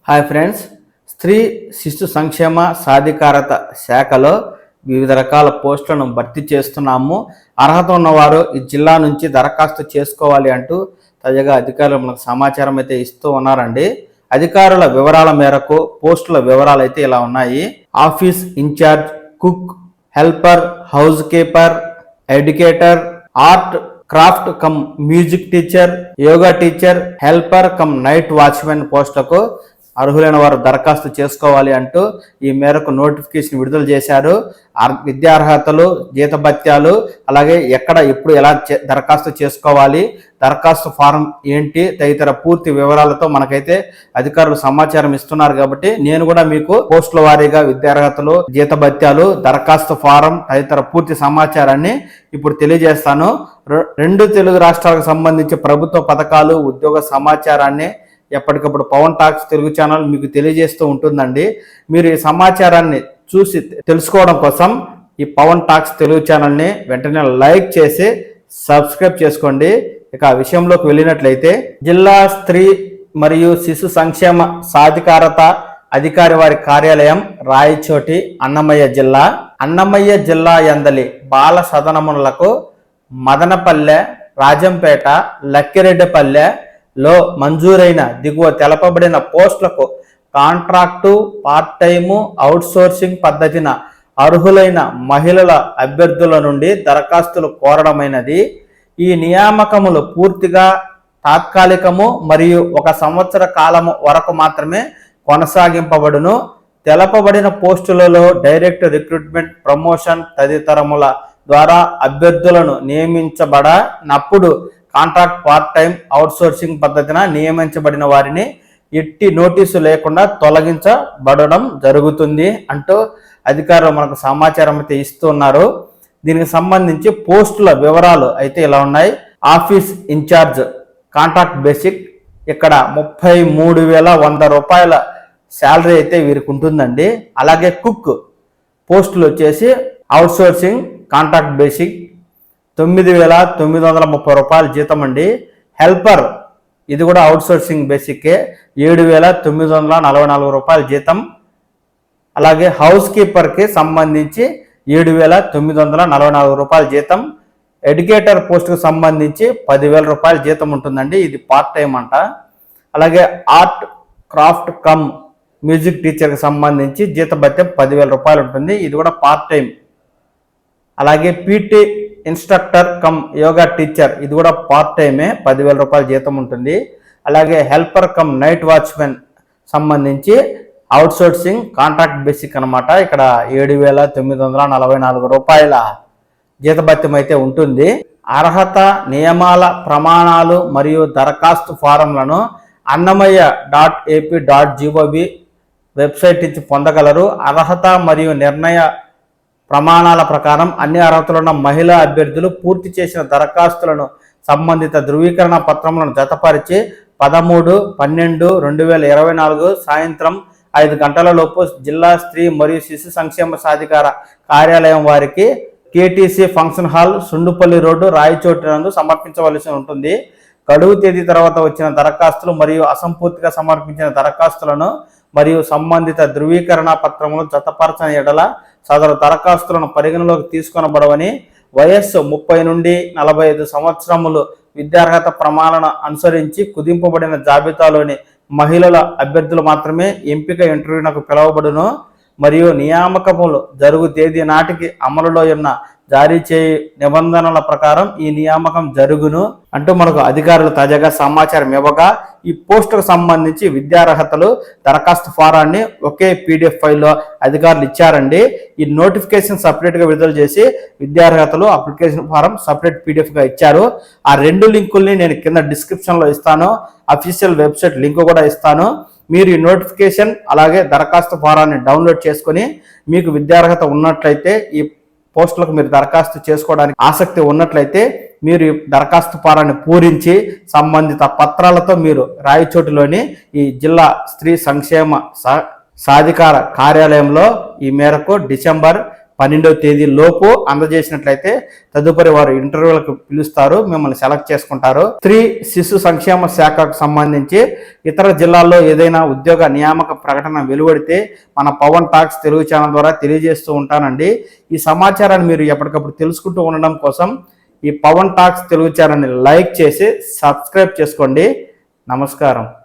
Hi friends, స్త్రీ శిశు సంక్షేమ సాధికారత శాఖలో వివిధ రకాల పోస్టులను భర్తీ చేస్తున్నాము. అర్హత ఉన్నవారు ఈ జిల్లా నుంచి దరఖాస్తు చేసుకోవాలి అంటూ తాజాగా అధికారులు మనకు సమాచారం అయితే ఇస్తూ ఉన్నారండి. అధికారుల వివరాల మేరకు పోస్టుల వివరాలు అయితే ఇలా ఉన్నాయి. Office incharge, cook, helper, housekeeper, educator, art craft cum music teacher, yoga teacher, helper cum night watchmen పోస్టులకు అర్హులైన వారు దరఖాస్తు చేసుకోవాలి అంటూ ఈ మేరకు నోటిఫికేషన్ విడుదల చేశారు. విద్యార్హతలు, జీతభత్యాలు, అలాగే ఎక్కడ ఎప్పుడు ఎలా దరఖాస్తు చేసుకోవాలి, దరఖాస్తు ఫారం ఏంటి తదితర పూర్తి వివరాలతో మనకైతే అధికారులు సమాచారం ఇస్తున్నారు. కాబట్టి నేను కూడా మీకు పోస్టుల వారీగా విద్యార్హతలు, జీతభత్యాలు, దరఖాస్తు ఫారం తదితర పూర్తి సమాచారాన్ని ఇప్పుడు తెలియజేస్తాను. రెండు తెలుగు రాష్ట్రాలకు సంబంధించి ప్రభుత్వ పథకాలు, ఉద్యోగ సమాచారాన్ని ఎప్పటికప్పుడు పవన్ టాక్స్ తెలుగు ఛానల్ మీకు తెలియజేస్తూ ఉంటుందండి. మీరు ఈ సమాచారాన్ని చూసి తెలుసుకోవడం కోసం ఈ పవన్ టాక్స్ తెలుగు ఛానల్ని వెంటనే లైక్ చేసి సబ్స్క్రైబ్ చేసుకోండి. ఇక ఆ విషయంలోకి వెళ్ళినట్లయితే, జిల్లా స్త్రీ మరియు శిశు సంక్షేమ సాధికారత అధికారి వారి కార్యాలయం రాయచోటి, అన్నమయ్య జిల్లా యందలి బాల సదనములకు మదనపల్లె, రాజంపేట, లక్కిరెడ్డిపల్లె లో మంజూరైన దిగువ తెలపబడిన పోస్టులకు కాంట్రాక్టు, పార్ట్ టైము, అవుట్సోర్సింగ్ పద్ధతిన అర్హులైన మహిళల అభ్యర్థుల నుండి దరఖాస్తులు కోరడమైనది. ఈ నియామకములు పూర్తిగా తాత్కాలికము మరియు 1 సంవత్సర కాలము వరకు మాత్రమే కొనసాగింపబడును. తెలపబడిన పోస్టులలో డైరెక్ట్ రిక్రూట్మెంట్, ప్రమోషన్ తదితరముల ద్వారా అభ్యర్థులను నియమించబడనప్పుడు కాంట్రాక్ట్, పార్ట్ టైం, అవుట్సోర్సింగ్ పద్ధతిన నియమించబడిన వారిని ఎట్టి నోటీసు లేకుండా తొలగించబడడం జరుగుతుంది అంటూ అధికారులు మనకు సమాచారం అయితే ఇస్తున్నారు. దీనికి సంబంధించి పోస్టుల వివరాలు అయితే ఇలా ఉన్నాయి. ఆఫీస్ ఇన్ఛార్జ్ కాంట్రాక్ట్ బేసిక్, ఇక్కడ 33,100 రూపాయల శాలరీ అయితే వీరికి ఉంటుందండి. అలాగే కుక్ పోస్టులు వచ్చేసి అవుట్సోర్సింగ్ కాంట్రాక్ట్ బేసిక్ 9,930 రూపాయల జీతం అండి. హెల్పర్ ఇది కూడా అవుట్సోర్సింగ్ బేసిక్కే, 7,944 రూపాయల జీతం. అలాగే హౌస్ కీపర్కి సంబంధించి 7,944 రూపాయల జీతం. ఎడ్యుకేటర్ పోస్టుకు సంబంధించి 10,000 రూపాయల జీతం ఉంటుందండి. ఇది పార్ట్ టైం అంట. అలాగే ఆర్ట్ క్రాఫ్ట్ కమ్ మ్యూజిక్ టీచర్కి సంబంధించి జీతభత్యం 10,000 రూపాయలు ఉంటుంది. ఇది కూడా పార్ట్ టైం. అలాగే PT instructor come yoga teacher, ఇది కూడా పార్ట్ టైమే, 10,000 రూపాయల జీతం ఉంటుంది. అలాగే హెల్పర్ కమ్ నైట్ వాచ్మెన్ సంబంధించి అవుట్సోర్సింగ్ కాంట్రాక్ట్ బేసిక్ అనమాట. ఇక్కడ 7,944 రూపాయల జీతభత్యం అయితే ఉంటుంది. అర్హత, నియమాల, ప్రమాణాలు మరియు దరఖాస్తు ఫారంలను annamaya.ap.gov వెబ్సైట్ నుంచి పొందగలరు. అర్హత మరియు నిర్ణయ ప్రమాణాల ప్రకారం అన్ని అర్హతలున్న మహిళా అభ్యర్థులు పూర్తి చేసిన దరఖాస్తులను సంబంధిత ధృవీకరణ పత్రములను జతపరిచి 13/12/2024 సాయంత్రం 5 గంటలలోపు జిల్లా స్త్రీ మరియు శిశు సంక్షేమ సాధికార కార్యాలయం వారికి KTC function hall, Sundupalli road, Rayachoti నందు సమర్పించవలసి ఉంటుంది. గడువు తేదీ తర్వాత వచ్చిన దరఖాస్తులు మరియు అసంపూర్తిగా సమర్పించిన దరఖాస్తులను మరియు సంబంధిత ధృవీకరణ పత్రములు జతపరచని ఎడల సదరు దరఖాస్తులను పరిగణలోకి తీసుకొనబడవని, వయస్సు 30 నుండి 45 సంవత్సరములు, విద్యార్హత ప్రమాణాలను అనుసరించి కుదింపబడిన జాబితాలోని మహిళల అభ్యర్థులు మాత్రమే ఎంపిక ఇంటర్వ్యూనకు పిలువబడును. మరియు నియామకములు జరుగు తేదీ నాటికి అమలులో ఉన్న జారీ చేయు నిబంధనల ప్రకారం ఈ నియామకం జరుగును అంటూ మనకు అధికారులు తాజాగా సమాచారం ఇవ్వగా, ఈ పోస్టుకు సంబంధించి విద్యార్హతలు, దరఖాస్తు ఫారాన్ని ఒకే PDF ఫైల్లో అధికారులు ఇచ్చారండి. ఈ నోటిఫికేషన్ సపరేట్గా విడుదల చేసి విద్యార్హతలు, అప్లికేషన్ ఫారం సపరేట్ PDFగా ఇచ్చారు. ఆ 2 లింకుల్ని నేను కింద డిస్క్రిప్షన్లో ఇస్తాను. అఫీషియల్ వెబ్సైట్ లింక్ కూడా ఇస్తాను. మీరు ఈ నోటిఫికేషన్ అలాగే దరఖాస్తు ఫారాన్ని డౌన్లోడ్ చేసుకొని మీకు విద్యార్హత ఉన్నట్లయితే, ఈ పోస్టులకు మీరు దరఖాస్తు చేసుకోవడానికి ఆసక్తి ఉన్నట్లయితే మీరు దరఖాస్తు ఫారాన్ని పూరించి సంబంధిత పత్రాలతో మీరు రాయచోటిలోని ఈ జిల్లా స్త్రీ సంక్షేమ సాధికార కార్యాలయంలో ఈ మేరకు డిసెంబర్ 12వ తేదీ లోపు అందజేసినట్లయితే తదుపరి వారు ఇంటర్వ్యూలకు పిలుస్తారు, మిమ్మల్ని సెలెక్ట్ చేసుకుంటారు. స్త్రీ శిశు సంక్షేమ శాఖకు సంబంధించి ఇతర జిల్లాల్లో ఏదైనా ఉద్యోగ నియామక ప్రకటన వెలువడితే మన పవన్ టాక్స్ తెలుగు ఛానల్ ద్వారా తెలియజేస్తూ ఉంటానండి. ఈ సమాచారాన్ని మీరు ఎప్పటికప్పుడు తెలుసుకుంటూ ఉండడం కోసం ఈ పవన్ టాక్స్ తెలుగు ఛానల్ని లైక్ చేసి సబ్స్క్రైబ్ చేసుకోండి. నమస్కారం.